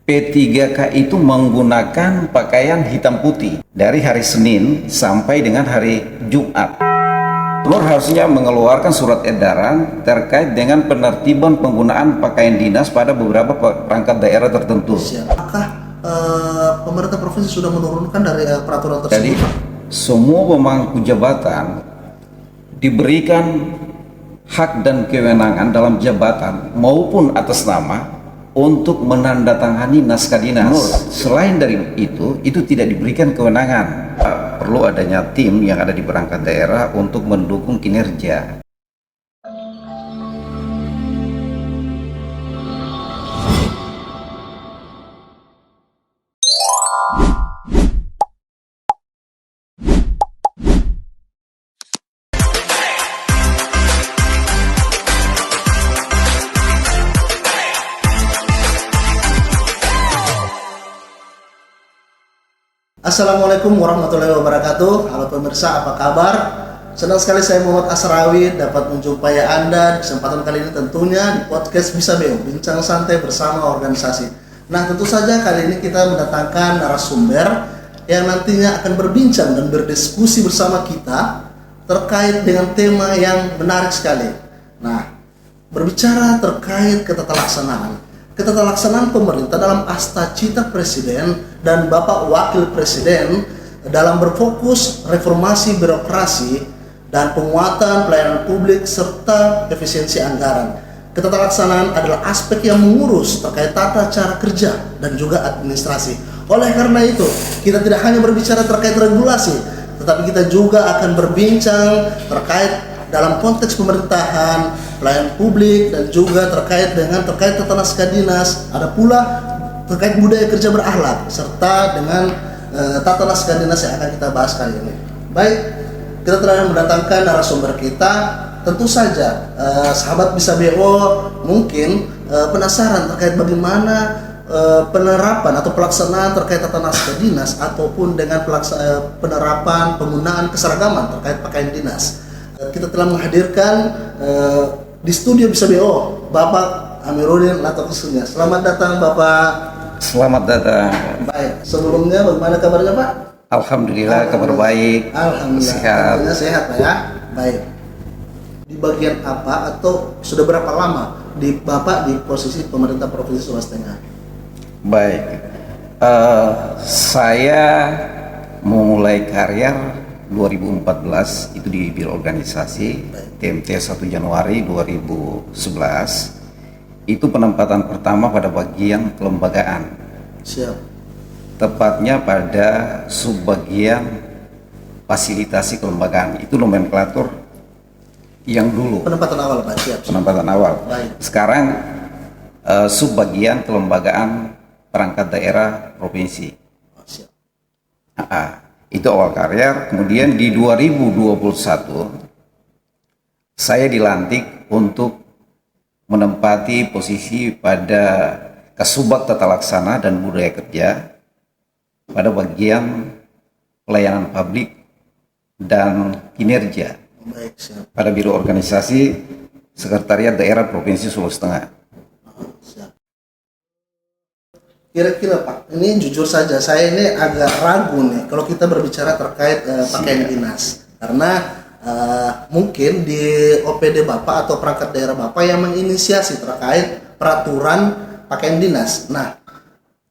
P3K itu menggunakan pakaian hitam putih dari hari Senin sampai dengan hari Jumat. Gubernur harusnya mengeluarkan surat edaran terkait dengan penertiban penggunaan pakaian dinas pada beberapa perangkat daerah tertentu. Apakah pemerintah provinsi sudah menurunkan dari peraturan tersebut? Jadi semua pemangku jabatan diberikan hak dan kewenangan dalam jabatan maupun atas nama untuk menandatangani naskah dinas. Selain dari itu tidak diberikan kewenangan. Perlu adanya tim yang ada di perangkat daerah untuk mendukung kinerja. Assalamualaikum warahmatullahi wabarakatuh. Halo pemirsa, apa kabar? Senang sekali saya Muhammad Asrawi dapat menjumpai Anda di kesempatan kali ini, tentunya di podcast Bisa BO, bincang santai bersama organisasi. Nah, tentu saja kali ini kita mendatangkan narasumber yang nantinya akan berbincang dan berdiskusi bersama kita terkait dengan tema yang menarik sekali. Nah, berbicara terkait ketata laksanaan pemerintah dalam Astacita Presiden dan Bapak Wakil Presiden dalam berfokus reformasi birokrasi dan penguatan pelayanan publik serta efisiensi anggaran. Ketata laksanaan adalah aspek yang mengurus terkait tata cara kerja dan juga administrasi. Oleh karena itu, kita tidak hanya berbicara terkait regulasi, tetapi kita juga akan berbincang terkait dalam konteks pemerintahan, pelayanan publik, dan juga terkait tata naskah dinas, ada pula terkait budaya kerja berakhlak serta dengan tata naskah dinas yang akan kita bahas kali ini. Baik, kita telah mendatangkan narasumber kita. Tentu saja sahabat Bisa BO mungkin penasaran terkait bagaimana penerapan atau pelaksanaan terkait tata naskah dinas ataupun dengan penerapan penggunaan keseragaman terkait pakaian dinas. Kita telah menghadirkan di studio Bisa BO Bapak Amiruddin Latokusunya. Selamat datang Bapak. Selamat datang. Baik, sebelumnya bagaimana kabarnya Pak? Alhamdulillah, kabar baik. Alhamdulillah, Sehat. Sehat Pak ya. Baik. Di bagian apa atau sudah berapa lama Bapak di posisi pemerintah Provinsi Sulawesi Tengah? Baik, saya memulai karir 2014 itu di Biro Organisasi TMT 1 Januari 2011. Itu penempatan pertama pada bagian kelembagaan. Siap. Tepatnya pada subbagian fasilitasi kelembagaan. Itu nomenklatur yang dulu. Penempatan awal Pak, siap. Penempatan awal. Baik. Sekarang subbagian kelembagaan perangkat daerah provinsi. Siap. Itu awal karir. Kemudian di 2021 saya dilantik untuk menempati posisi pada Kasubag Tata Laksana dan Budaya Kerja pada bagian pelayanan publik dan kinerja. Baik, siap. Pada Biro Organisasi Sekretariat Daerah Provinsi Sulawesi Tengah. Siap. Kira-kira Pak, ini jujur saja saya ini agak ragu nih kalau kita berbicara terkait pakaian dinas, karena mungkin di OPD Bapak atau perangkat daerah Bapak yang menginisiasi terkait peraturan pakaian dinas. Nah,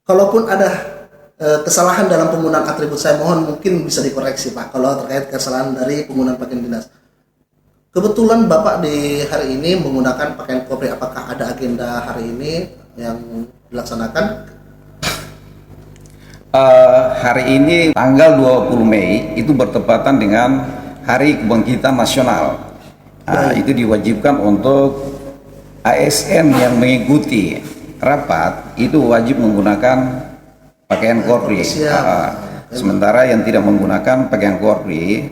kalaupun ada kesalahan dalam penggunaan atribut, saya mohon mungkin bisa dikoreksi Pak kalau terkait kesalahan dari penggunaan pakaian dinas. Kebetulan Bapak di hari ini menggunakan pakaian kopri, apakah ada agenda hari ini yang dilaksanakan? Hari ini tanggal 20 Mei itu bertepatan dengan Hari Kebangkitan Nasional. Itu diwajibkan untuk ASN yang mengikuti rapat itu wajib menggunakan pakaian korpri. Sementara yang tidak menggunakan pakaian korpri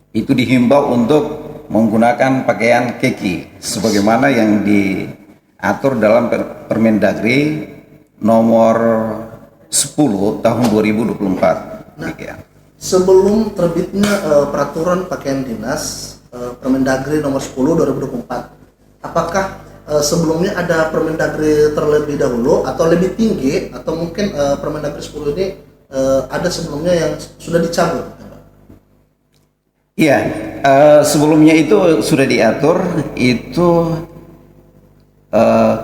itu dihimbau untuk menggunakan pakaian keki sebagaimana yang diatur dalam Permendagri nomor 10 tahun 2024. Nah, sebelum terbitnya peraturan pakaian dinas Permendagri nomor 10 2024, apakah sebelumnya ada Permendagri terlebih dahulu atau lebih tinggi, atau mungkin Permendagri 10 ini ada sebelumnya yang sudah dicabut? Iya, sebelumnya itu sudah diatur itu,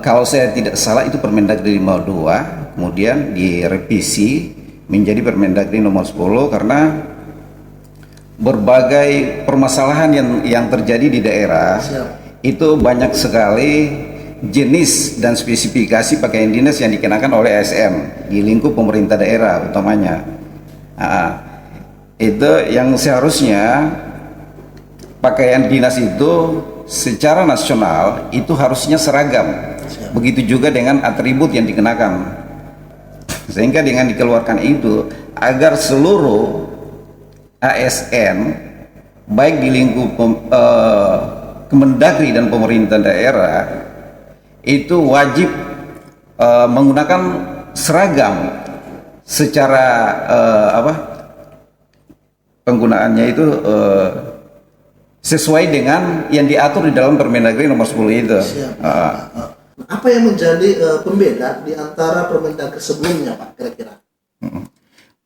kalau saya tidak salah itu Permendagri 52, kemudian direvisi menjadi Permendagri nomor 10 karena berbagai permasalahan yang terjadi di daerah. Siap. Itu banyak sekali jenis dan spesifikasi pakaian dinas yang dikenakan oleh ASN di lingkup pemerintah daerah utamanya. Itu yang seharusnya pakaian dinas itu secara nasional itu harusnya seragam. Begitu juga dengan atribut yang dikenakan. Sehingga dengan dikeluarkan itu agar seluruh ASN baik di lingkup Kemendagri dan pemerintah daerah itu wajib menggunakan seragam secara penggunaannya itu sesuai dengan yang diatur di dalam Permendagri nomor 10 itu. Apa yang menjadi pembeda di antara Permendagri sebelumnya, Pak, kira-kira?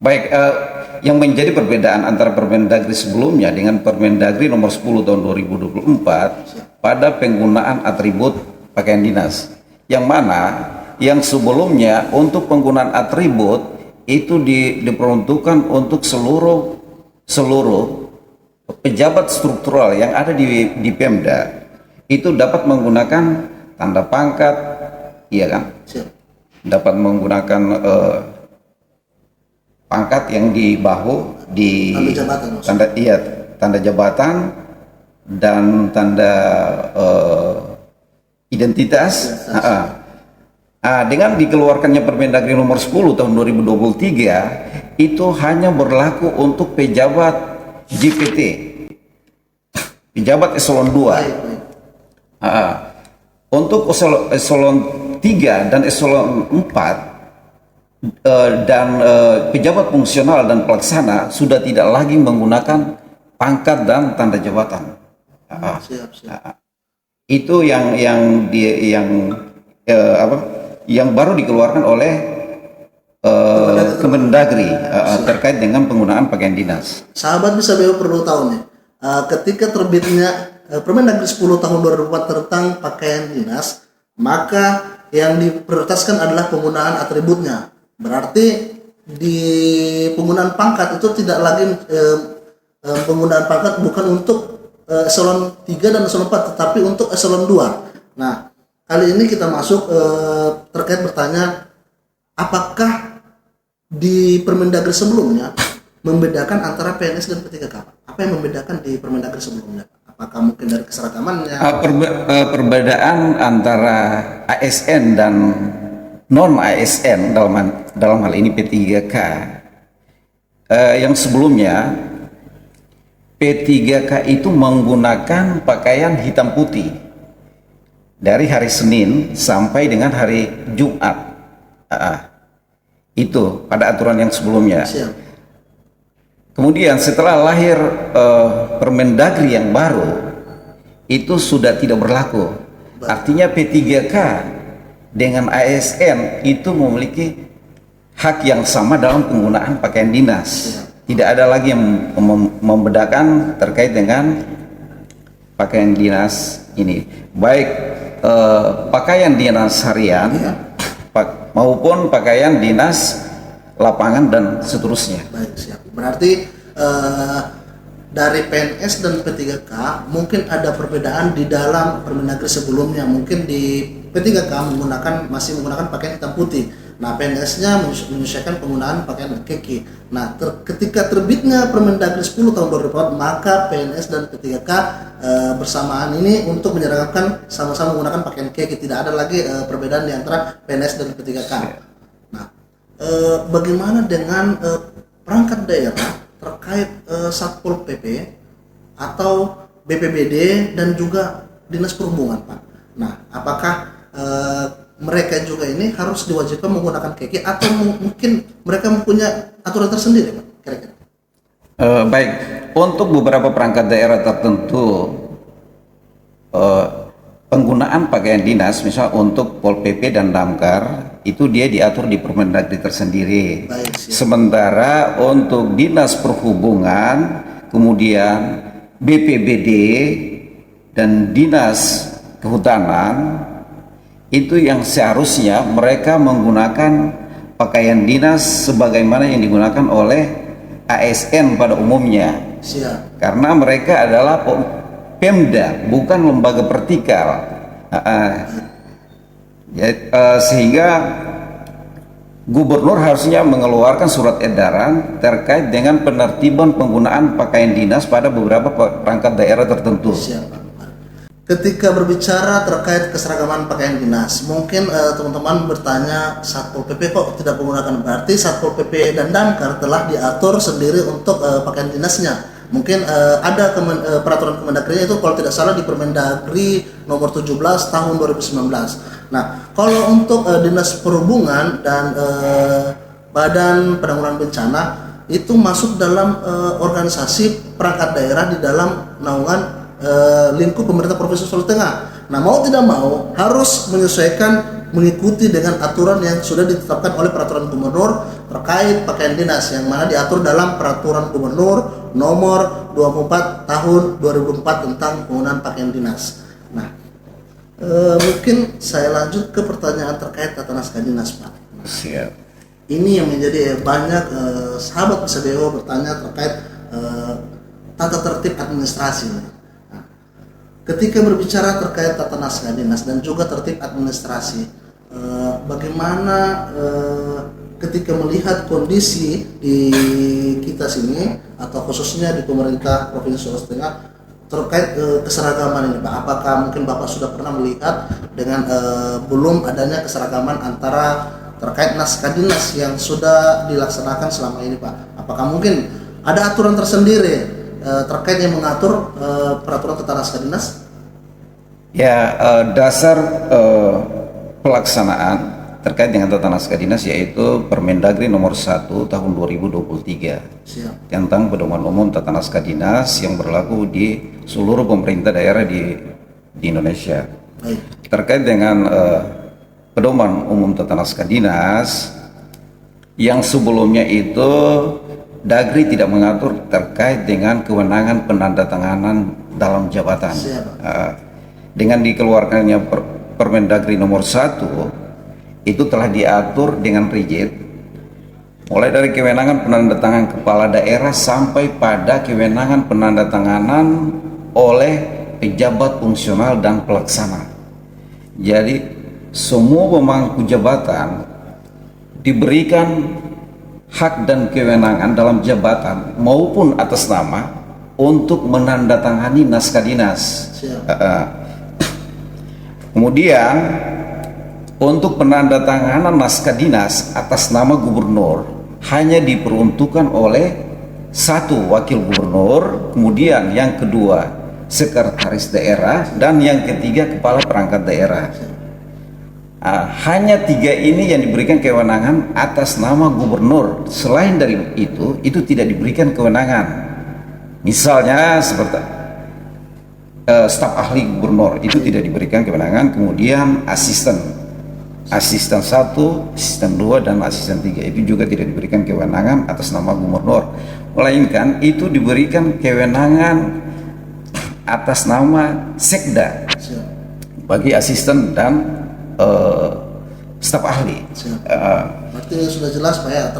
Baik, yang menjadi perbedaan antara Permendagri sebelumnya dengan Permendagri nomor 10 tahun 2024 pada penggunaan atribut pakaian dinas. Yang mana yang sebelumnya untuk penggunaan atribut itu diperuntukkan untuk seluruh pejabat struktural yang ada di Pemda itu dapat menggunakan tanda pangkat, iya kan? Dapat menggunakan pangkat yang di bahu, di tanda jabatan dan tanda identitas. Dengan dikeluarkannya Permendagri nomor 10 tahun 2023 itu hanya berlaku untuk pejabat JPT, pejabat eselon 2. Untuk eselon 3 dan eselon 4 dan pejabat fungsional dan pelaksana sudah tidak lagi menggunakan pangkat dan tanda jabatan. Itu yang baru dikeluarkan oleh Kemendagri terkait dengan penggunaan pakaian dinas. Sahabat Bisa BEO perlu tahu nih, ketika terbitnya Permendagri 10 tahun 2004 tentang pakaian dinas, maka yang diprioritaskan adalah penggunaan atributnya. Berarti di penggunaan pangkat itu tidak lagi penggunaan pangkat bukan untuk eselon 3 dan eselon 4, tetapi untuk eselon 2. Nah, kali ini kita masuk terkait bertanya, apakah di Permendagri sebelumnya membedakan antara PNS dan P3K? Apa yang membedakan di Permendagri sebelumnya? Apakah mungkin dari keseragamannya? Perbedaan antara ASN dan non ASN dalam hal ini P3K, yang sebelumnya P3K itu menggunakan pakaian hitam putih dari hari Senin sampai dengan hari Jumat. Itu pada aturan yang sebelumnya. Kemudian setelah lahir Permendagri yang baru itu sudah tidak berlaku. Artinya P3K dengan ASN itu memiliki hak yang sama dalam penggunaan pakaian dinas. Tidak ada lagi yang membedakan terkait dengan pakaian dinas ini, baik pakaian dinas harian maupun pakaian dinas lapangan dan seterusnya. Baik, siap. Berarti dari PNS dan P3K mungkin ada perbedaan di dalam Permendagri sebelumnya. Mungkin di P3K masih menggunakan pakaian hitam putih. Nah, PNS-nya menyesuaikan penggunaan pakaian keki. Nah, ketika terbitnya Permendagri 10 tahun 2004, maka PNS dan P3K bersamaan ini untuk menyeragakan sama-sama menggunakan pakaian keki. Tidak ada lagi perbedaan di antara PNS dan P3K. Nah, bagaimana dengan perangkat daerah terkait Satpol PP atau BPBD dan juga Dinas Perhubungan, Pak? Nah, apakah mereka juga ini harus diwajibkan menggunakan keki atau mungkin mereka mempunyai aturan tersendiri, Pak, kira-kira? Baik, untuk beberapa perangkat daerah tertentu penggunaan pakaian dinas, misal untuk Pol PP dan Damkar, itu dia diatur di Permendagri tersendiri. Baik, siap. Sementara untuk Dinas Perhubungan, kemudian BPBD dan Dinas Kehutanan, itu yang seharusnya mereka menggunakan pakaian dinas sebagaimana yang digunakan oleh ASN pada umumnya. Siap. Karena mereka adalah Pemda, bukan lembaga vertikal. Sehingga gubernur harusnya mengeluarkan surat edaran terkait dengan penertiban penggunaan pakaian dinas pada beberapa perangkat daerah tertentu. Siap, Pak. Ketika berbicara terkait keseragaman pakaian dinas, mungkin teman-teman bertanya, Satpol PP kok tidak menggunakan? Berarti Satpol PP dan Damkar telah diatur sendiri untuk pakaian dinasnya. Mungkin ada peraturan Kemendagri itu kalau tidak salah di Permendagri nomor 17 tahun 2019. Nah, kalau untuk Dinas Perhubungan dan Badan Penanggulangan Bencana itu masuk dalam organisasi perangkat daerah di dalam naungan lingkup pemerintah Provinsi Sulawesi Tengah. Nah, mau tidak mau harus menyesuaikan mengikuti dengan aturan yang sudah ditetapkan oleh peraturan gubernur terkait pakaian dinas yang mana diatur dalam peraturan gubernur nomor 24 tahun 2004 tentang penggunaan pakaian dinas. Nah, mungkin saya lanjut ke pertanyaan terkait tata naskah dinas, Pak. Siap. Ini yang menjadi banyak sahabat PSBO bertanya terkait tata tertib administrasi. Nah, ketika berbicara terkait tata naskah dinas dan juga tertib administrasi, bagaimana ketika melihat kondisi di kita sini atau khususnya di pemerintah Provinsi Sulawesi Tengah terkait keseragaman ini, Pak? Apakah mungkin Bapak sudah pernah melihat dengan belum adanya keseragaman antara terkait naskah dinas yang sudah dilaksanakan selama ini, Pak? Apakah mungkin ada aturan tersendiri terkait yang mengatur peraturan tata naskah dinas? Ya, dasar pelaksanaan terkait dengan tata naskah dinas yaitu Permendagri nomor 1 tahun 2023. Siap. Tentang pedoman umum tata naskah dinas yang berlaku di seluruh pemerintah daerah di Indonesia. Baik. Terkait dengan pedoman umum tata naskah dinas yang sebelumnya itu Dagri tidak mengatur terkait dengan kewenangan penandatanganan dalam jabatan. Siap. Dengan dikeluarkannya Permendagri nomor 1 itu telah diatur dengan rigid mulai dari kewenangan penandatanganan kepala daerah sampai pada kewenangan penandatanganan oleh pejabat fungsional dan pelaksana. Jadi semua pemangku jabatan diberikan hak dan kewenangan dalam jabatan maupun atas nama untuk menandatangani naskah dinas. Siap. Kemudian untuk penandatanganan naskah dinas atas nama gubernur hanya diperuntukkan oleh satu wakil gubernur, kemudian yang kedua sekretaris daerah, dan yang ketiga kepala perangkat daerah. Hanya tiga ini yang diberikan kewenangan atas nama gubernur. Selain dari itu tidak diberikan kewenangan. Misalnya seperti staf ahli gubernur itu tidak diberikan kewenangan, kemudian asisten 1, asisten 2, dan asisten 3 itu juga tidak diberikan kewenangan atas nama gubernur, melainkan itu diberikan kewenangan atas nama sekda bagi asisten dan staf ahli. Berarti sudah jelas, Pak, ya,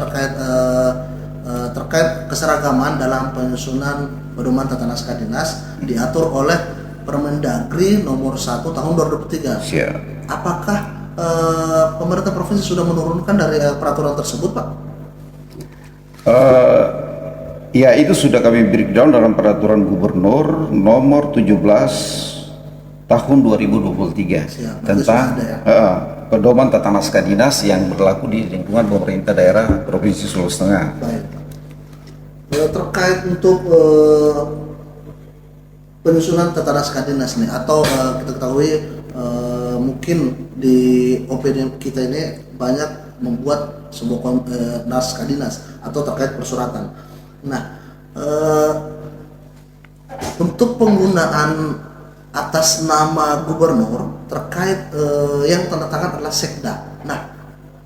terkait keseragaman dalam penyusunan pedoman tata naskah dinas diatur oleh Permendagri nomor 1 tahun 2003. Siap. Apakah pemerintah provinsi sudah menurunkan dari peraturan tersebut, Pak? Ya, itu sudah kami breakdown dalam peraturan gubernur nomor 17 tahun 2023. Siap, tentang ada, ya? pedoman tata naskah dinas yang berlaku di lingkungan pemerintah daerah Provinsi Sulawesi Tengah. Baik. Terkait untuk penyusunan tata naskah dinas nih, atau kita ketahui mungkin di OPD kita ini banyak membuat sebuah naskah dinas atau terkait persuratan. Nah, untuk penggunaan atas nama gubernur terkait yang tanda tangan adalah sekda. Nah,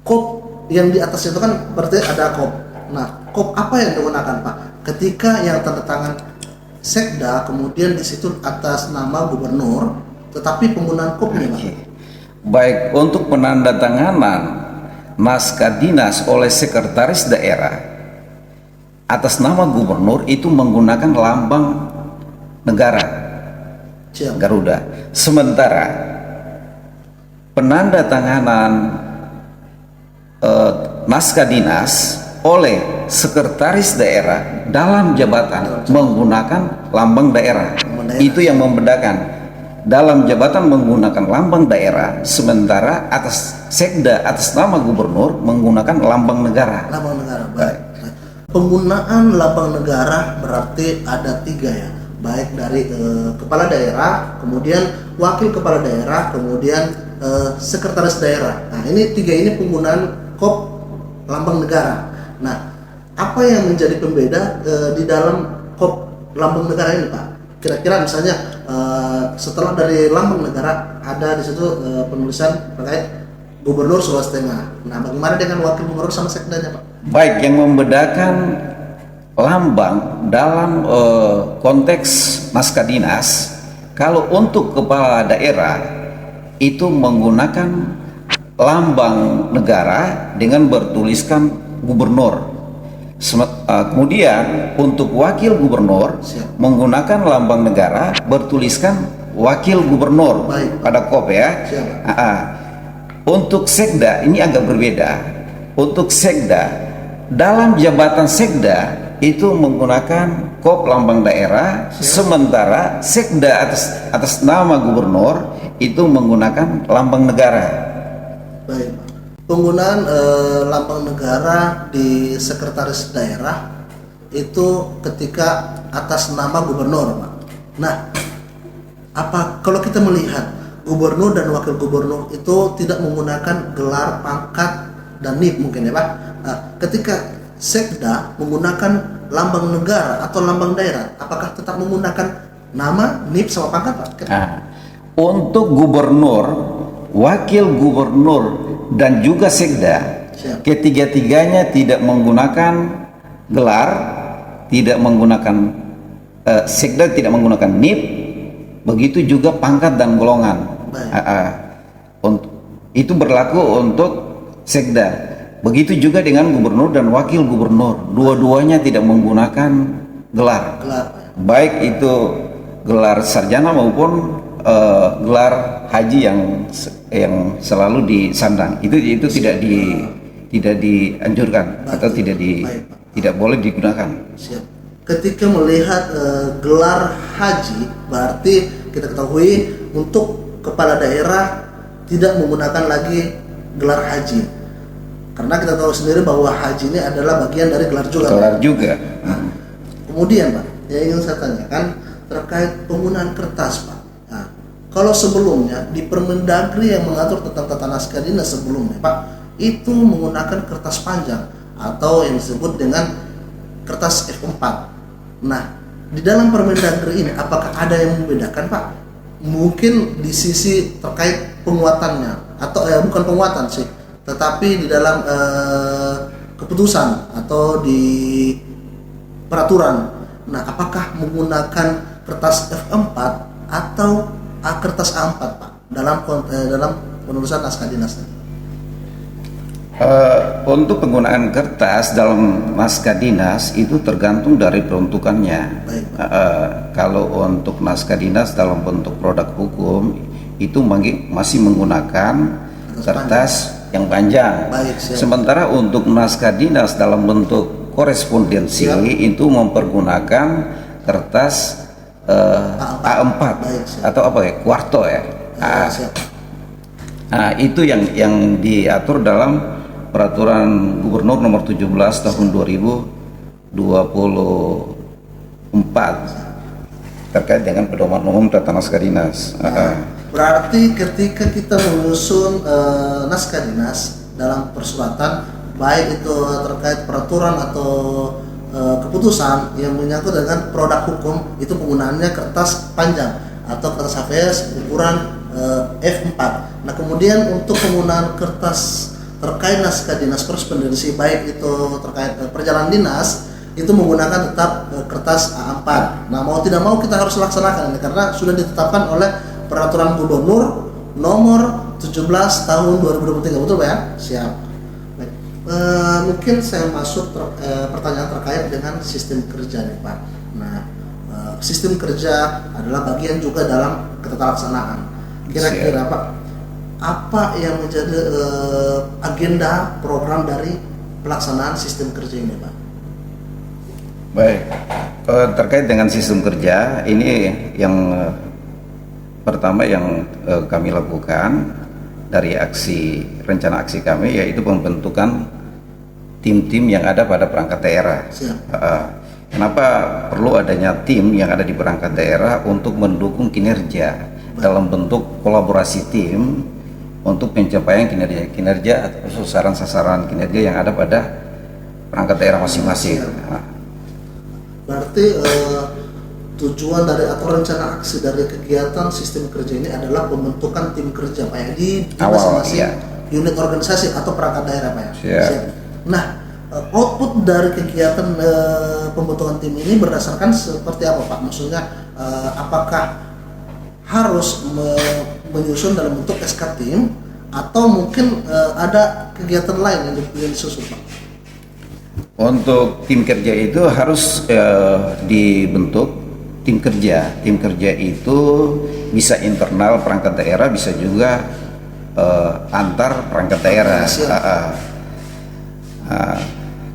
kop yang di atas itu kan berarti ada kop. Nah, kop apa yang digunakan Pak? Ketika yang tanda tangan sekda kemudian di situ atas nama gubernur, tetapi penggunaan kopnya Pak. Baik, untuk penandatanganan naskah dinas oleh sekretaris daerah atas nama gubernur itu menggunakan lambang negara Siap. Garuda. Sementara penandatanganan naskah dinas oleh sekretaris daerah dalam jabatan menggunakan lambang daerah. Itu yang membedakan. Dalam jabatan menggunakan lambang daerah, sementara atas sekda atas nama gubernur menggunakan lambang negara. Lambang negara, baik. Penggunaan lambang negara berarti ada 3 ya, baik dari kepala daerah, kemudian wakil kepala daerah, kemudian sekretaris daerah. Nah, ini 3 ini penggunaan kop lambang negara. Nah, apa yang menjadi pembeda di dalam kop lambang negara ini Pak? Kira-kira misalnya setelah dari lambang negara ada di situ penulisan terkait Gubernur Sulawesi Tengah. Nah, bagaimana dengan wakil gubernur sama sekdanya Pak? Baik, yang membedakan lambang dalam konteks naskah dinas, kalau untuk kepala daerah itu menggunakan lambang negara dengan bertuliskan gubernur. Kemudian untuk wakil gubernur menggunakan lambang negara bertuliskan wakil gubernur. Baik. Pada kop ya. Untuk sekda ini agak berbeda. Untuk sekda dalam jabatan sekda itu menggunakan kop lambang daerah, sementara sekda atas nama gubernur itu menggunakan lambang negara. Baik Pak. Penggunaan lambang negara di sekretaris daerah itu ketika atas nama gubernur Pak. Nah, apa kalau kita melihat gubernur dan wakil gubernur itu tidak menggunakan gelar, pangkat, dan NIP mungkin ya Pak. Nah, ketika sekda menggunakan lambang negara atau lambang daerah, apakah tetap menggunakan nama, NIP, sama pangkat Pak? Untuk gubernur, wakil gubernur, dan juga sekda, ketiga-tiganya tidak menggunakan gelar, tidak menggunakan sekda tidak menggunakan NIP, begitu juga pangkat dan golongan. Itu berlaku untuk sekda. Begitu juga dengan gubernur dan wakil gubernur, dua-duanya tidak menggunakan gelar, baik itu gelar sarjana maupun gelar haji yang selalu disandang. Itu tidak dianjurkan atau tidak boleh digunakan. Siap. Ketika melihat gelar haji, berarti kita ketahui untuk kepala daerah tidak menggunakan lagi gelar haji, karena kita tahu sendiri bahwa haji ini adalah bagian dari gelar juga. Nah, kemudian Pak, yang ingin saya tanyakan terkait penggunaan kertas Pak. Nah, kalau sebelumnya di Permendagri yang mengatur tentang tata naskah dinas sebelumnya Pak, itu menggunakan kertas panjang atau yang disebut dengan kertas F4. Nah, di dalam Permendagri ini apakah ada yang membedakan Pak? Mungkin di sisi terkait penguatannya atau bukan penguatan sih, tetapi di dalam keputusan atau di peraturan. Nah, apakah menggunakan kertas F4 atau kertas A4 Pak dalam penulisan naskah dinas? Untuk penggunaan kertas dalam naskah dinas itu tergantung dari peruntukannya. Kalau untuk naskah dinas dalam bentuk produk hukum itu masih menggunakan kertas yang panjang. Sementara untuk naskah dinas dalam bentuk korespondensi itu mempergunakan kertas A4 atau apa ya, kuarto ya. Nah, itu yang diatur dalam Peraturan Gubernur Nomor 17 Tahun 2024 terkait dengan pedoman umum tata naskah dinas. Berarti ketika kita menyusun naskah dinas dalam persuratan, baik itu terkait peraturan atau keputusan yang menyangkut dengan produk hukum, itu penggunaannya kertas panjang. atau kertas HVS ukuran F4. Nah, kemudian untuk penggunaan kertas terkait naskah dinas korespondensi baik itu terkait perjalanan dinas itu menggunakan tetap kertas A4. Nah, mau tidak mau kita harus laksanakan ini karena sudah ditetapkan oleh Peraturan Gubernur nomor 17 tahun 2023. Betul Pak ya? Siap. Baik. Mungkin saya masuk pertanyaan terkait dengan sistem kerja nih Pak. Nah, sistem kerja adalah bagian juga dalam ketetalaksanaan. Kira-kira Pak, apa yang menjadi agenda program dari pelaksanaan sistem kerja ini Pak? Baik, terkait dengan sistem kerja ini yang pertama yang kami lakukan dari rencana aksi kami yaitu pembentukan tim-tim yang ada pada perangkat daerah. Kenapa perlu adanya tim yang ada di perangkat daerah untuk mendukung kinerja dalam bentuk kolaborasi tim untuk pencapaian kinerja atau sasaran-sasaran kinerja yang ada pada perangkat daerah masing-masing. Berarti tujuan dari atau rencana aksi dari kegiatan sistem kerja ini adalah pembentukan tim kerja Pak ya di masing-masing unit organisasi atau perangkat daerah Pak ya. Siap. Nah, output dari kegiatan pembentukan tim ini berdasarkan seperti apa Pak? Maksudnya apakah harus menyusun dalam bentuk SK tim atau mungkin ada kegiatan lain yang disusun Pak? Untuk tim kerja itu harus dibentuk tim kerja. Tim kerja itu bisa internal perangkat daerah, bisa juga antar perangkat daerah.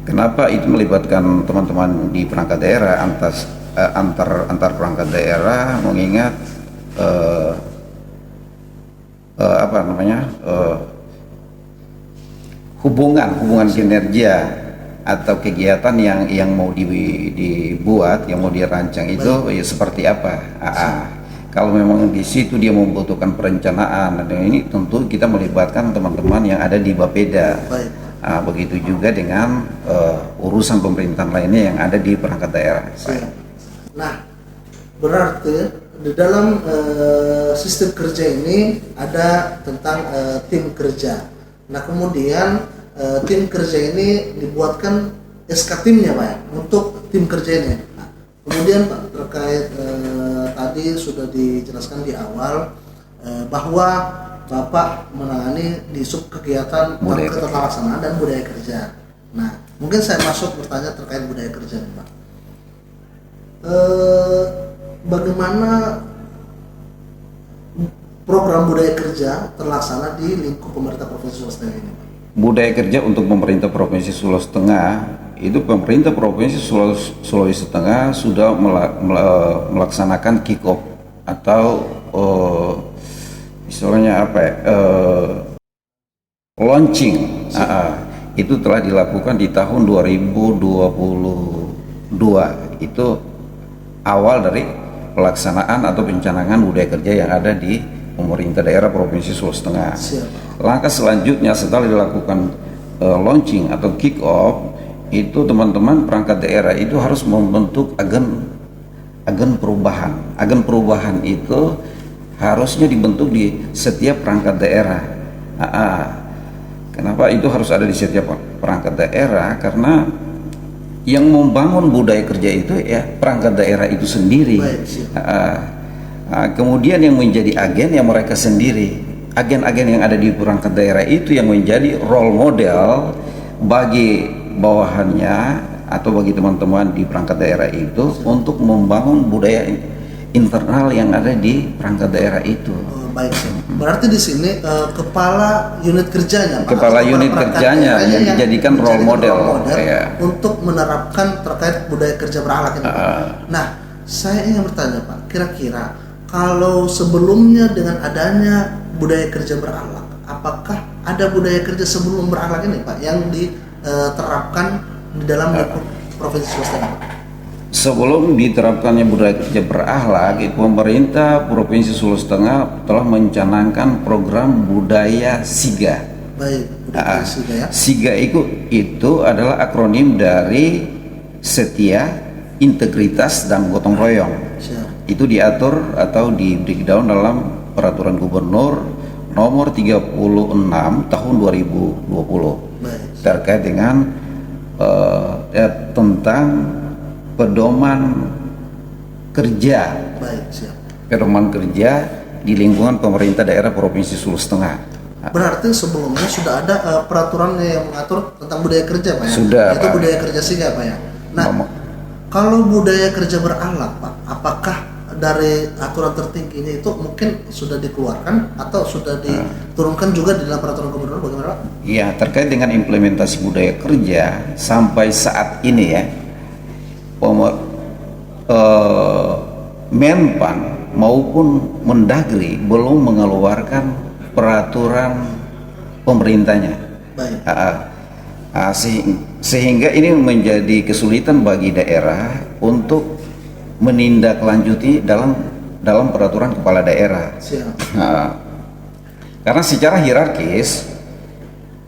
Kenapa itu melibatkan teman-teman di perangkat daerah antar perangkat daerah? Mengingat hubungan kinerja atau kegiatan yang mau dibuat, yang mau dirancang itu ya seperti apa. Kalau memang di situ dia membutuhkan perencanaan, dan ini tentu kita melibatkan teman-teman yang ada di Bapeda. Begitu juga dengan urusan pemerintahan lainnya yang ada di perangkat daerah. Nah, berarti di dalam sistem kerja ini ada tentang tim kerja. Nah, kemudian tim kerja ini dibuatkan SK timnya Pak ya, untuk tim kerja ini. Nah, kemudian Pak terkait tadi sudah dijelaskan di awal bahwa Bapak menangani di sub kegiatan ketetalaksanaan dan budaya kerja. Nah, mungkin saya masuk bertanya terkait budaya kerja nih Pak. Bagaimana program budaya kerja terlaksana di lingkup pemerintah Provinsi Sulawesi Tengah ini Pak? Budaya kerja untuk pemerintah Provinsi Sulawesi Tengah itu pemerintah Provinsi Sulawesi Tengah sudah melaksanakan kick-off atau istilahnya apa ya, launching. Itu telah dilakukan di tahun 2022. Itu awal dari pelaksanaan atau pencanangan budaya kerja yang ada di pemerintah daerah Provinsi Sulawesi Tengah. Langkah selanjutnya setelah dilakukan launching atau kick off, itu teman-teman perangkat daerah itu harus membentuk agen perubahan. Agen perubahan itu harusnya dibentuk di setiap perangkat daerah. Kenapa itu harus ada di setiap perangkat daerah? Karena yang membangun budaya kerja itu ya perangkat daerah itu sendiri. Kemudian yang menjadi agen yang mereka sendiri. Agen-agen yang ada di perangkat daerah itu yang menjadi role model bagi bawahannya atau bagi teman-teman di perangkat daerah itu untuk membangun budaya internal yang ada di perangkat daerah itu. Baik, berarti di sini kepala unit kerjanya, Pak, kepala unit kerjanya yang dijadikan role model ya, untuk menerapkan terkait budaya kerja berakhlak ini. Nah, saya ingin bertanya Pak, kira-kira kalau sebelumnya dengan adanya budaya kerja berakhlak, apakah ada budaya kerja sebelum berakhlak ini Pak yang diterapkan di dalam lingkup Provinsi Sulawesi Tengah? Sebelum diterapkannya budaya kerja berakhlak, pemerintah Provinsi Sulawesi Tengah telah mencanangkan program budaya SIGA. Baik, budaya SIGA ya. SIGA itu adalah akronim dari setia, integritas, dan gotong royong. itu diatur atau di breakdown dalam peraturan gubernur nomor 36 tahun 2020 Baik. terkait dengan tentang pedoman kerja Baik, siap. di lingkungan pemerintah daerah Provinsi Sulawesi Tengah. Berarti sebelumnya sudah ada peraturan yang mengatur tentang budaya kerja, Pak ya? Sudah, Itu Pak. budaya kerja singa, Pak ya? Nah, Ngomong. kalau budaya kerja beralat, Pak, apakah dari aturan tertingginya itu mungkin sudah dikeluarkan atau sudah diturunkan juga di dalam peraturan gubernur, bagaimana, Pak? Ya, terkait dengan implementasi budaya kerja sampai saat ini ya, Menpan maupun Mendagri belum mengeluarkan peraturan pemerintahnya. Baik. Sehingga ini menjadi kesulitan bagi daerah untuk menindaklanjuti dalam peraturan kepala daerah. Siap. Karena secara hierarkis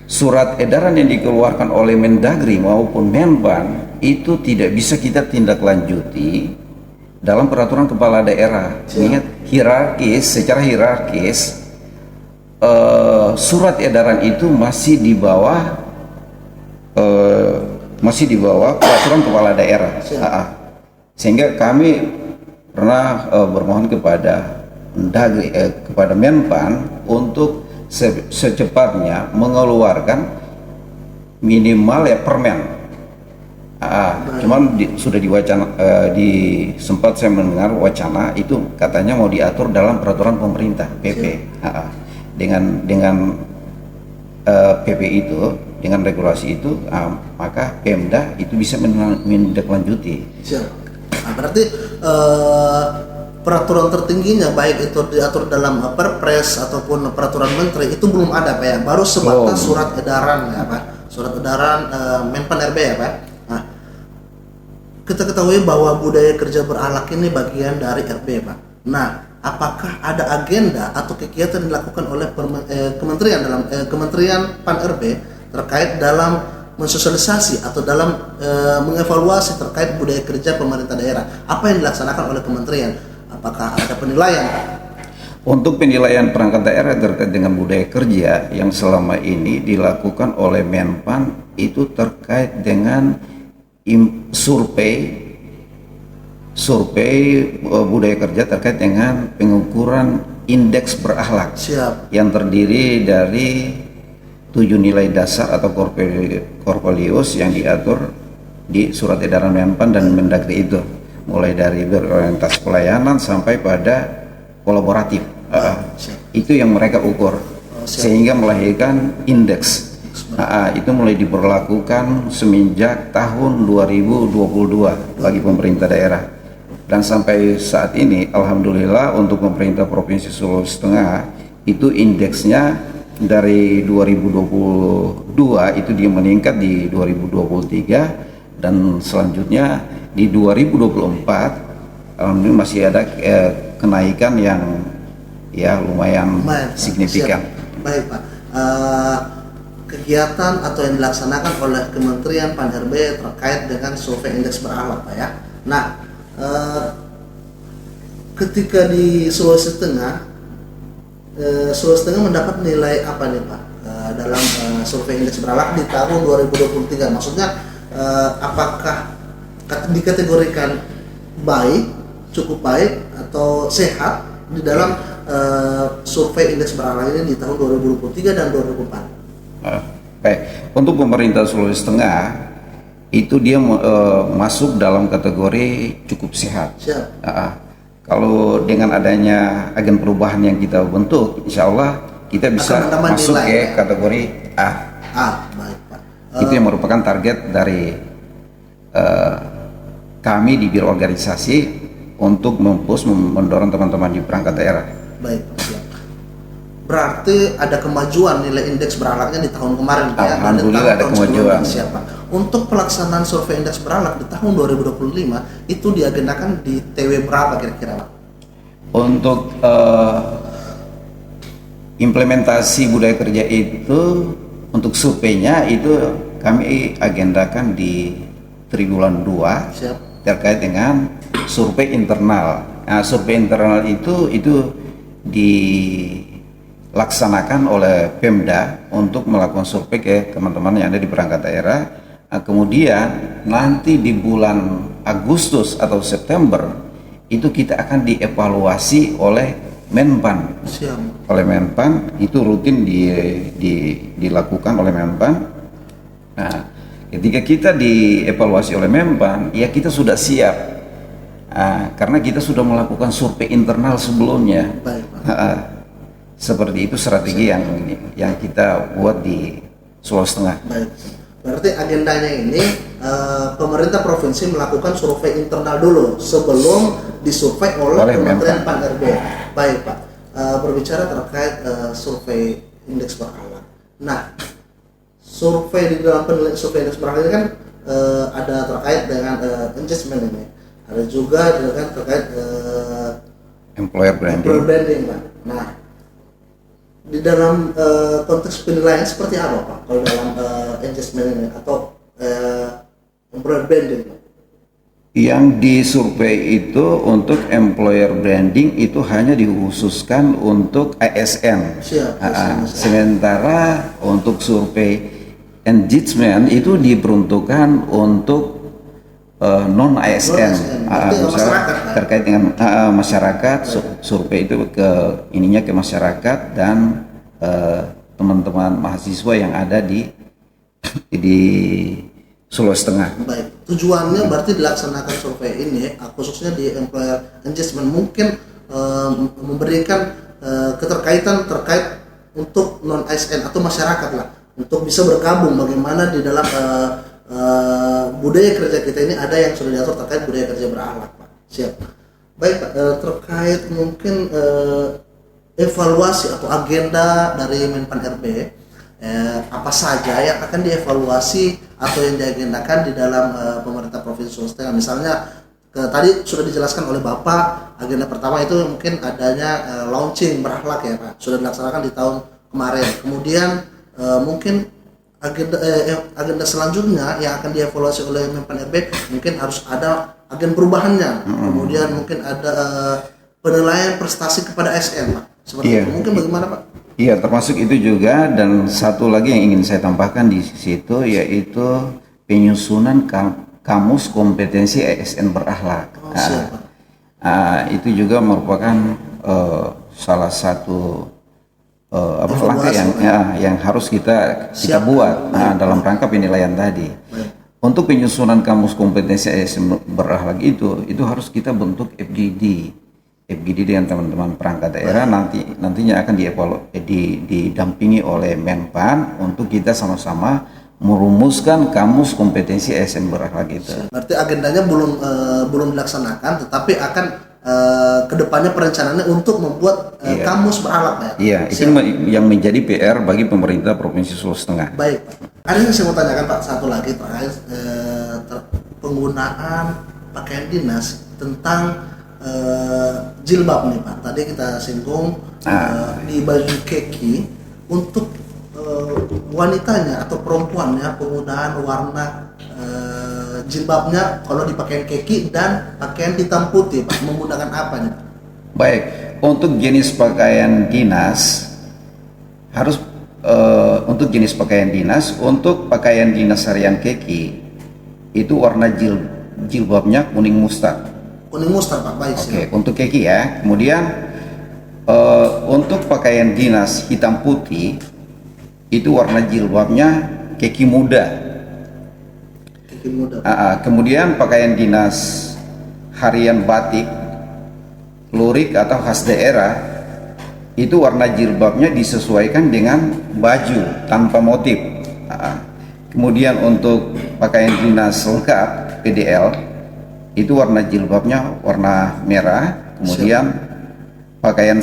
surat edaran yang dikeluarkan oleh Mendagri maupun Menpan itu tidak bisa kita tindak lanjuti dalam peraturan kepala daerah. Ingat, secara hierarkis surat edaran itu masih di bawah peraturan kepala daerah. Sehingga kami pernah bermohon kepada Mendagri, kepada Menpan untuk secepatnya mengeluarkan minimal ya permen. Cuman sudah diwacana, sempat saya mendengar wacana itu katanya mau diatur dalam peraturan pemerintah PP. Dengan PP itu, dengan regulasi itu, maka Pemda itu bisa menindaklanjuti. Siap. Nah, berarti peraturan tertingginya baik itu diatur dalam Perpres ataupun peraturan menteri itu belum ada, Pak ya. Baru sebatas surat edaran ya, Pak. Surat edaran Menpan RB ya, Pak. Nah, kita ketahui bahwa budaya kerja berakhlak ini bagian dari RB, Pak. Nah, apakah ada agenda atau kegiatan yang dilakukan oleh Kementerian Pan RB terkait dalam mensosialisasi atau dalam mengevaluasi terkait budaya kerja pemerintah daerah? Apa yang dilaksanakan oleh kementerian? Apakah ada penilaian? Untuk penilaian perangkat daerah terkait dengan budaya kerja yang selama ini dilakukan oleh Menpan itu terkait dengan survei budaya kerja terkait dengan pengukuran indeks berakhlak. Siap. Yang terdiri dari 7 nilai dasar atau Corpelius yang diatur di surat edaran Menpan dan Mendagri itu, mulai dari berorientasi pelayanan sampai pada kolaboratif. Itu yang mereka ukur, sehingga melahirkan indeks. Itu mulai diberlakukan semenjak tahun 2022 bagi pemerintah daerah, dan sampai saat ini alhamdulillah untuk pemerintah Provinsi Sulawesi Tengah itu indeksnya dari 2022 itu dia meningkat di 2023, dan selanjutnya di 2024 alhamdulillah masih ada kenaikan yang ya lumayan signifikan. Siap. Baik, Pak. Kegiatan atau yang dilaksanakan oleh Kementerian Pan RB terkait dengan survei indeks berakhlak, Pak ya. Nah, ketika di Sulawesi Tengah mendapat nilai apa nih, Pak, dalam survei indeks berakhlak di tahun 2023? Maksudnya apakah dikategorikan baik, cukup baik, atau sehat di dalam survei indeks berakhlak ini di tahun 2023 dan 2004? Baik, untuk pemerintah Sulawesi Tengah itu dia masuk dalam kategori cukup sehat. Siap. Kalau dengan adanya agen perubahan yang kita bentuk, insya Allah kita bisa masuk ke kategori A. Baik, Pak. Itu yang merupakan target dari kami di Biro Organisasi untuk mendorong teman-teman di perangkat daerah. Baik, Pak. Siap. Berarti ada kemajuan nilai indeks berakhlaknya di tahun kemarin, Pak. Alhamdulillah ada kemajuan. Siapa? Untuk pelaksanaan survei indeks berakhlak di tahun 2025 itu diagendakan di TW berapa kira-kira, Pak? Untuk implementasi budaya kerja itu, untuk surveinya itu kami agendakan di triwulan 2. Siap. Terkait dengan survei internal Nah, survei internal itu dilaksanakan oleh Pemda untuk melakukan survei ke teman-teman yang ada di perangkat daerah. Nah, kemudian nanti di bulan Agustus atau September itu kita akan dievaluasi oleh Menpan. Siap. Oleh Menpan itu rutin dilakukan oleh Menpan. Nah, ketika kita dievaluasi oleh Menpan, ya kita sudah siap. Karena kita sudah melakukan survei internal sebelumnya. Baik, Pak. Seperti itu strategi yang kita buat di Sulawesi Tengah. Baik. Berarti agendanya ini pemerintah provinsi melakukan survei internal dulu sebelum disurvei oleh Kementerian Pan-RB. Baik, Pak. Berbicara terkait survei indeks berakhlak. Nah, survei di dalam penilaian survei indeks berakhlak ini kan ada terkait dengan engagement ini. Ada juga dengan terkait employer branding. Pak. Nah, di dalam konteks penilaian seperti apa, Pak? Kalau dalam engagement ini atau employer branding? Yang disurvei itu untuk employer branding itu hanya dikhususkan untuk ASN. Sementara untuk survei engagement itu diperuntukkan untuk non ASN, terkait dengan masyarakat. Survei itu ke masyarakat dan teman-teman mahasiswa yang ada di Sulawesi Tengah. Baik, tujuannya berarti dilaksanakan survei ini khususnya di employer engagement mungkin memberikan keterkaitan terkait untuk non ASN atau masyarakat lah untuk bisa bergabung bagaimana di dalam budaya kerja kita ini ada yang sudah diatur terkait budaya kerja berakhlak, Pak. Siap. Baik, Pak. Terkait mungkin evaluasi atau agenda dari Menpan RB, apa saja yang akan dievaluasi atau yang diagendakan di dalam pemerintah Provinsi Sulawesi Tengah. Misalnya tadi sudah dijelaskan oleh Bapak, agenda pertama itu mungkin adanya launching berakhlak ya, Pak. Sudah dilaksanakan di tahun kemarin. Kemudian mungkin agenda selanjutnya yang akan dievaluasi oleh Menpan RB mungkin harus ada agen perubahannya. Kemudian mungkin ada penilaian prestasi kepada SN, Pak. Seperti itu. Mungkin bagaimana, Pak? Iya, termasuk itu juga, dan satu lagi yang ingin saya tambahkan di situ yaitu penyusunan kamus kompetensi ASN berakhlak. Itu juga merupakan salah satu langkah yang harus kita buat dalam rangka penilaian tadi. Untuk penyusunan kamus kompetensi ASN berakhlak itu harus kita bentuk FGD dengan teman-teman perangkat daerah. Nantinya akan didampingi oleh Menpan untuk kita sama-sama merumuskan kamus kompetensi ASN berakhlak itu. Berarti agendanya belum dilaksanakan, tetapi akan kedepannya perencanaannya untuk membuat kamus berakhlak, ya. Iya, itu yang menjadi PR bagi pemerintah Provinsi Sulawesi Tengah. Baik, Pak. Ada yang saya mau tanyakan, Pak, satu lagi terkait penggunaan pakaian dinas tentang jilbab nih, Pak. Tadi kita singgung di baju keki untuk wanitanya atau perempuannya penggunaan warna jilbabnya kalau di pakaian keki dan pakaian hitam putih, Pak. Menggunakan apa nih, Pak? Baik, untuk jenis pakaian dinas harus untuk jenis pakaian dinas, untuk pakaian dinas harian keki itu warna jilbabnya kuning mustard. Kuning mustard, Pak. Baik. Oke, untuk keki ya. Kemudian untuk pakaian dinas hitam putih itu warna jilbabnya keki muda. Keki muda. Kemudian pakaian dinas harian batik, lurik atau khas daerah itu warna jilbabnya disesuaikan dengan baju tanpa motif. Kemudian untuk pakaian dinas lengkap PDL itu warna jilbabnya warna merah. Kemudian pakaian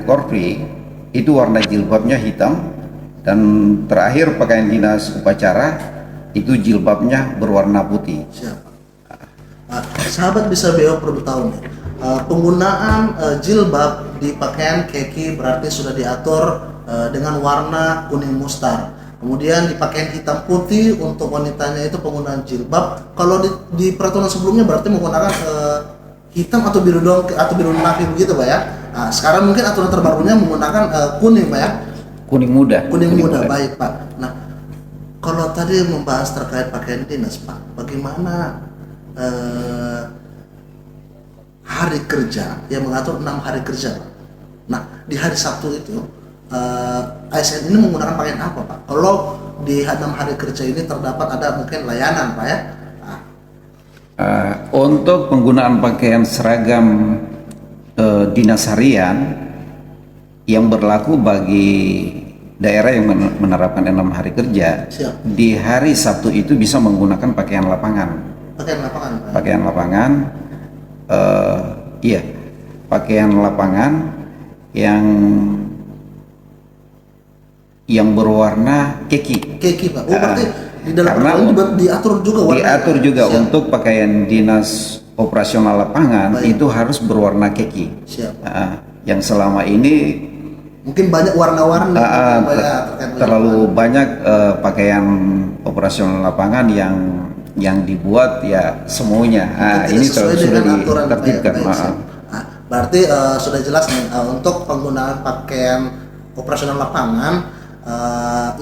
korpri itu warna jilbabnya hitam, dan terakhir pakaian dinas upacara itu jilbabnya berwarna putih. Siap. Sahabat Bisa BO perlu tahu nih, penggunaan jilbab di pakaian keki berarti sudah diatur dengan warna kuning mustar. Kemudian di pakaian hitam putih untuk wanitanya itu penggunaan jilbab. Kalau di peraturan sebelumnya berarti menggunakan hitam atau biru doang atau biru navy begitu Pak ya. Nah, sekarang mungkin aturan terbarunya menggunakan kuning Pak ya. Kuning muda. Kuning muda, baik Pak. Nah, kalau tadi membahas terkait pakaian dinas Pak, bagaimana hari kerja yang mengatur 6 hari kerja Pak? Nah, di hari Sabtu itu ASN ini menggunakan pakaian apa Pak? Kalau di 6 hari kerja ini terdapat ada mungkin layanan Pak ya? Untuk penggunaan pakaian seragam dinas harian yang berlaku bagi daerah yang menerapkan 6 hari kerja, Siap. di hari Sabtu itu bisa menggunakan pakaian lapangan. Pakaian lapangan Pak. Pakaian lapangan, iya, pakaian lapangan yang berwarna keki. Keki Pak. Oh, berarti di dalam Karena peraturan itu diatur juga warnanya. Diatur juga Siap. untuk pakaian dinas operasional lapangan. Baik. Itu harus berwarna keki. Siap. Yang selama ini Mungkin banyak warna-warni Pak ya, terkait terlalu banyak pakaian operasional lapangan yang dibuat ya semuanya. Tidak Ini sesuai sudah dengan aturan Pak ya. ditertibkan. Baik, siap. Nah, berarti sudah jelas nih untuk penggunaan pakaian operasional lapangan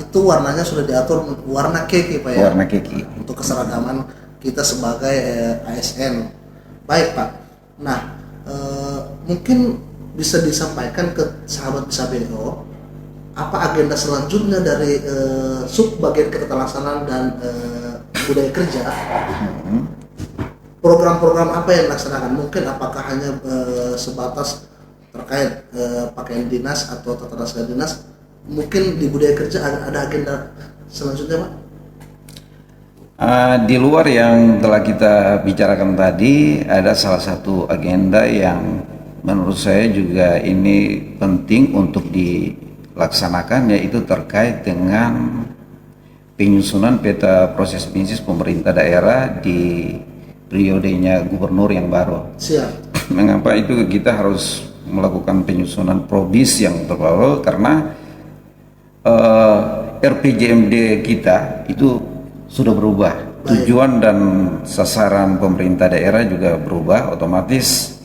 itu warnanya sudah diatur warna keki Pak ya. Warna keki. Untuk keseragaman kita sebagai ASN. Baik Pak. Nah, mungkin bisa disampaikan ke sahabat Bisa BO apa agenda selanjutnya dari sub bagian ketetalaksanaan dan budaya kerja. Program-program apa yang dilaksanakan? Mungkin apakah hanya sebatas terkait pakaian dinas atau tata naskah dinas? Mungkin di budaya kerja ada agenda selanjutnya Pak? Di luar yang telah kita bicarakan tadi, ada salah satu agenda yang menurut saya juga ini penting untuk dilaksanakan, yaitu terkait dengan penyusunan peta proses bisnis pemerintah daerah di periodenya gubernur yang baru. Siap. Mengapa itu kita harus melakukan penyusunan probis yang terbaru? Karena RPJMD kita itu sudah berubah. Tujuan dan sasaran pemerintah daerah juga berubah, otomatis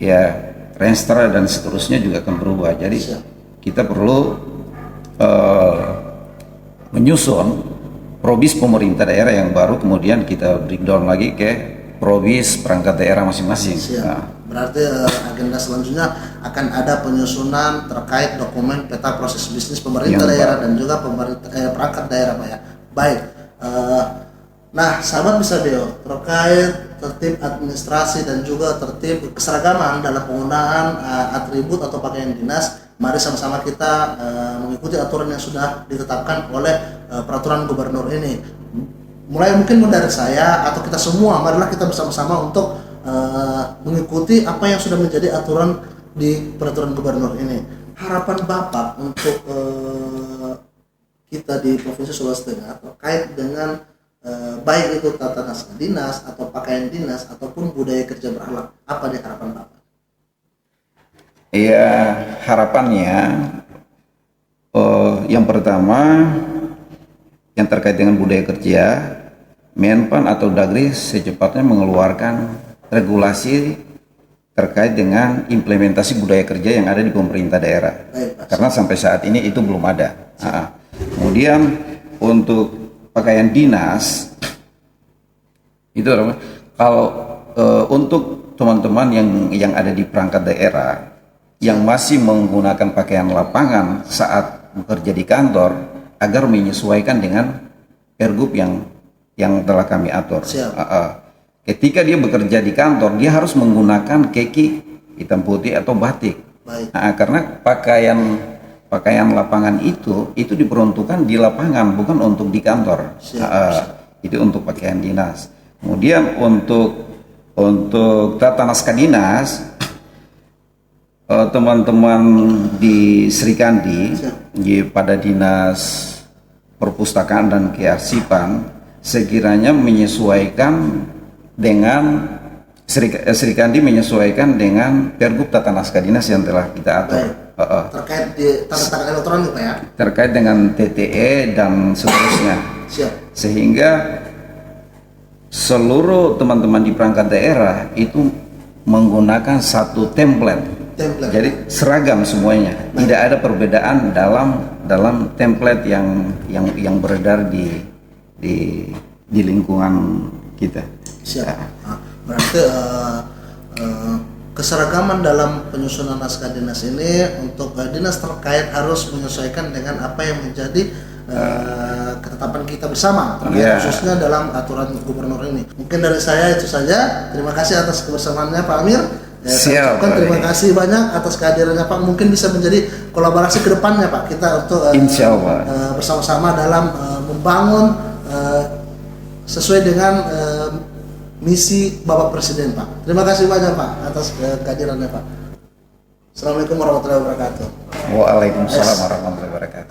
ya renstra dan seterusnya juga akan berubah. Jadi kita perlu menyusun probis pemerintah daerah yang baru, kemudian kita breakdown lagi ke probis perangkat daerah masing-masing. Nah. Berarti agenda selanjutnya akan ada penyusunan terkait dokumen peta proses bisnis pemerintah daerah dan juga perangkat daerah Pak ya. Baik. Nah, sahabat Bisa BO, terkait tertib administrasi dan juga tertib keseragaman dalam penggunaan atribut atau pakaian dinas, mari sama-sama kita mengikuti aturan yang sudah ditetapkan oleh peraturan gubernur ini. Mulai mungkin dari saya atau kita semua, marilah kita bersama-sama untuk mengikuti apa yang sudah menjadi aturan di peraturan gubernur ini. Harapan Bapak untuk kita di Provinsi Sulawesi Tengah terkait dengan baik itu tata naskah dinas atau pakaian dinas ataupun budaya kerja berakhlak, apa nih harapan Bapak? Ya, harapannya yang pertama yang terkait dengan budaya kerja, Menpan atau Dagri secepatnya mengeluarkan regulasi terkait dengan implementasi budaya kerja yang ada di pemerintah daerah. Karena sampai saat ini itu belum ada. Kemudian untuk pakaian dinas itu kalau untuk teman-teman yang ada di perangkat daerah yang masih menggunakan pakaian lapangan saat bekerja di kantor, agar menyesuaikan dengan pergub yang telah kami atur. Ketika dia bekerja di kantor, dia harus menggunakan keki hitam putih atau batik. Karena pakaian lapangan itu diperuntukkan di lapangan, bukan untuk di kantor. Itu untuk pakaian dinas. Kemudian untuk tata naskah dinas, teman-teman di Sri Kandi pada dinas perpustakaan dan kearsipan sekiranya menyesuaikan dengan Sri Kandi menyesuaikan dengan pergub tata naskah dinas yang telah kita atur. Terkait di tanda tangan elektronik Pak ya? Terkait dengan TTE dan seterusnya. Sehingga seluruh teman-teman di perangkat daerah itu menggunakan satu template. Jadi seragam semuanya, tidak ada perbedaan dalam template yang beredar di lingkungan kita. Siap. Nah, berarti keseragaman dalam penyusunan naskah dinas ini untuk dinas terkait harus menyesuaikan dengan apa yang menjadi ketetapan kita bersama terkait khususnya dalam aturan gubernur ini. Mungkin dari saya itu saja. Terima kasih atas kebersamaannya Pak Amir. Siap. Terima kasih banyak atas kehadirannya Pak. Mungkin bisa menjadi kolaborasi ke depannya Pak. Kita untuk Insya Allah bersama-sama dalam membangun sesuai dengan misi Bapak Presiden Pak. Terima kasih banyak Pak atas kehadirannya Pak. Assalamualaikum warahmatullahi wabarakatuh. Waalaikumsalam warahmatullahi wabarakatuh.